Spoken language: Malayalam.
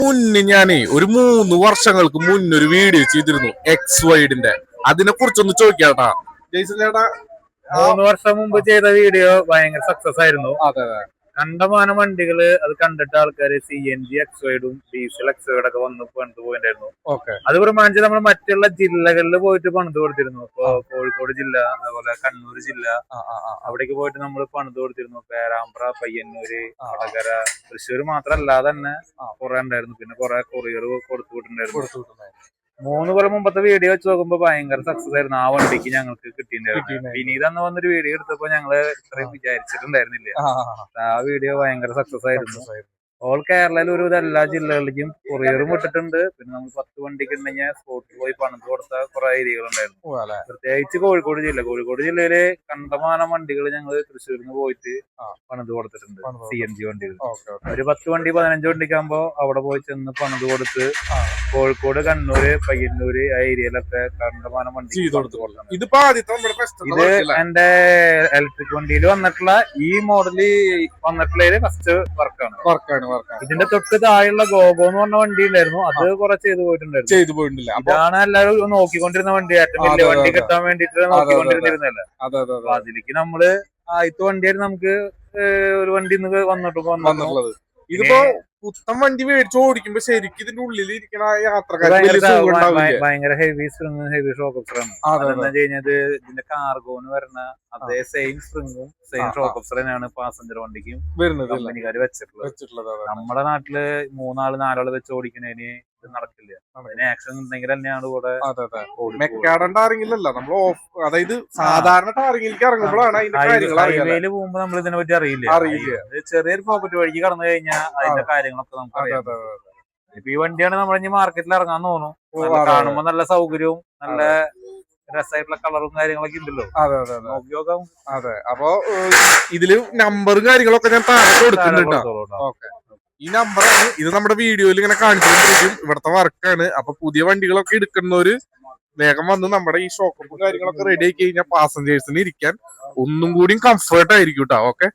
മുന്നേ ഞാനേ ഒരു 3 വർഷങ്ങൾക്ക് മുന്നൊരു വീഡിയോ ചെയ്തിരുന്നു എക്സ് വൈഡിന്റെ. അതിനെ കുറിച്ചൊന്ന് ചോദിക്കാട്ടാ ജയ്സൺ ചേട്ടാ. 3 വർഷം മുമ്പ് ചെയ്ത വീഡിയോ ഭയങ്കര സക്സസ് ആയിരുന്നു. അതെ അതെ. കണ്ടമാനം വണ്ടികള് അത് കണ്ടിട്ട് ആൾക്കാര് CNG എക്സ്വൈഡും ഡീസൽ എക്സ്വൈഡ് ഒക്കെ വന്ന് പണിത് പോയിട്ടുണ്ടായിരുന്നു. അത് പ്രമാണിച്ച് നമ്മൾ മറ്റുള്ള ജില്ലകളിൽ പോയിട്ട് പണിത് കൊടുത്തിരുന്നു. ഇപ്പൊ കോഴിക്കോട് ജില്ല, അതുപോലെ കണ്ണൂർ ജില്ല, അവിടേക്ക് പോയിട്ട് നമ്മൾ പണിത് കൊടുത്തിരുന്നു. പേരാമ്പ്ര, പയ്യന്നൂര്, വടകര, തൃശ്ശൂർ മാത്രമല്ലാതെ തന്നെ കുറെ ഉണ്ടായിരുന്നു. പിന്നെ കുറെ കൊറിയർ കൊടുത്തു വിട്ടിട്ടുണ്ടായിരുന്നു. 3 കൊല്ലം മുമ്പത്തെ വീഡിയോ വെച്ച് നോക്കുമ്പോ ഭയങ്കര സക്സസ് ആയിരുന്നു. ആ വണ്ടിക്ക് ഞങ്ങൾക്ക് കിട്ടിയിട്ടുണ്ടായിരുന്നു. വിനീത് അന്ന് വന്നൊരു വീഡിയോ എടുത്തപ്പോ ഞങ്ങള് ഇത്രയും വിചാരിച്ചിട്ടുണ്ടായിരുന്നില്ല. ആ വീഡിയോ ഭയങ്കര സക്സസ് ആയിരുന്നു. ഓൾ കേരളയിൽ ഒരുവിധ എല്ലാ ജില്ലകളിലേക്കും കൊറിയറും വിട്ടിട്ടുണ്ട്. പിന്നെ നമ്മൾ 10 വണ്ടിക്ക് ഉണ്ടെങ്കിൽ സ്പോട്ടിൽ പോയി പണിത് കൊടുത്ത കുറെ ഏരിയകളുണ്ടായിരുന്നു. പ്രത്യേകിച്ച് കോഴിക്കോട് ജില്ലയില് കണ്ടമാനം വണ്ടികൾ ഞങ്ങൾ തൃശ്ശൂരിൽ നിന്ന് പോയിട്ട് പണിത് കൊടുത്തിട്ടുണ്ട്. CNG വണ്ടികൾ ഒരു 10 വണ്ടി 15 വണ്ടിക്കാകുമ്പോ അവിടെ പോയി ചെന്ന് പണിത് കൊടുത്ത് കോഴിക്കോട്, കണ്ണൂര്, പയ്യന്നൂര് ആ ഏരിയയിലൊക്കെ കണ്ടമാനം വണ്ടി ഇത് എന്റെ ഇലക്ട്രിക് വണ്ടിയിൽ വന്നിട്ടുള്ള ഈ മോഡല് വന്നിട്ടുള്ള ഫസ്റ്റ് വർക്കാണ്. ഇതിന്റെ തൊട്ട് താഴെയുള്ള ഗോഗോ എന്ന് പറഞ്ഞ വണ്ടി ഉണ്ടായിരുന്നു. അത് കുറെ ചെയ്തു പോയിട്ടുണ്ടായിരുന്നു. ഇതാണ് എല്ലാവരും നോക്കിക്കൊണ്ടിരുന്ന വണ്ടി. ഏറ്റവും വലിയ വണ്ടി കിട്ടാൻ വേണ്ടിട്ട് നോക്കിക്കൊണ്ടിരുന്നിരുന്നല്ലേ. അപ്പൊ അതിലേക്ക് നമ്മള് ആദ്യത്തെ വണ്ടിയായിരുന്നു നമുക്ക് ഒരു വണ്ടി വന്നിട്ടുള്ളത്. ഇതിപ്പോ പുത്തൻ വണ്ടി മേടിച്ച് ഓടിക്കുമ്പോ ശരിക്കും ഇതിന്റെ ഉള്ളിൽ ഇരിക്കണ യാത്രക്കാർ ഭയങ്കര ഹെവി സ്പ്രിങ്, ഹെവി ഷോക്ക് ഒബ്സറാണ്. അതെന്താ കഴിഞ്ഞത് ഇതിന്റെ കാർഗോന്ന് വരുന്ന അതേ സെയിം സ്പ്രിങ്ങും സെയിം ഷോക്ക് ഒബ്സറിനാണ് പാസഞ്ചർ വണ്ടിക്കും കമ്പനിക്കാര് വെച്ചിട്ടുള്ളത്. നമ്മുടെ നാട്ടില് 3-4 വെച്ച് ഓടിക്കുന്നതിന് ഇത് നടക്കില്ല. അതിന് ആക്ഷൻ ഉണ്ടെങ്കിൽ തന്നെയാണ് ഇവിടെ മെക്കാടൻ ടാറിങ്ങിലല്ല നമ്മൾ അതായത് സാധാരണ ടാറിങ്ങിലേക്ക് ഇറങ്ങുമ്പോഴാണ് ഹൈവേയില് പോകുമ്പോ നമ്മൾ ഇതിനെ പറ്റി അറിയില്ല. ചെറിയൊരു പോക്കറ്റ് വഴിക്ക് കടന്നു കഴിഞ്ഞാൽ അതിന്റെ കാര്യങ്ങളൊക്കെ നമുക്ക് അറിയാം. ഇപ്പൊ ഈ വണ്ടിയാണ് നമ്മൾ ഇനി മാർക്കറ്റിൽ ഇറങ്ങാൻ തോന്നുന്നു. കാണുമ്പോ നല്ല സൗകര്യവും നല്ല രസമായിട്ടുള്ള കളറും കാര്യങ്ങളൊക്കെ ഉണ്ടല്ലോ. നോക്കി നോക്കാം. അതെ, അപ്പൊ ഇതില് നമ്പറും കാര്യങ്ങളൊക്കെ ഞാൻ താഴെ കൊടുക്കുന്നുണ്ട്. ഈ നമ്പറാണ്, ഇത് നമ്മുടെ വീഡിയോയിൽ ഇങ്ങനെ കാണിച്ചുകൊണ്ടിരിക്കും. ഇവിടുത്തെ വർക്കാണ്. അപ്പൊ പുതിയ വണ്ടികളൊക്കെ എടുക്കുന്നവര് വേഗം വന്ന് നമ്മുടെ ഈ ഷോപ്പും കാര്യങ്ങളൊക്കെ റെഡി ആക്കി കഴിഞ്ഞാൽ പാസഞ്ചേഴ്സിന് ഇരിക്കാൻ ഒന്നും കൂടി കംഫർട്ട് ആയിരിക്കും കേട്ടോ. ഓക്കെ.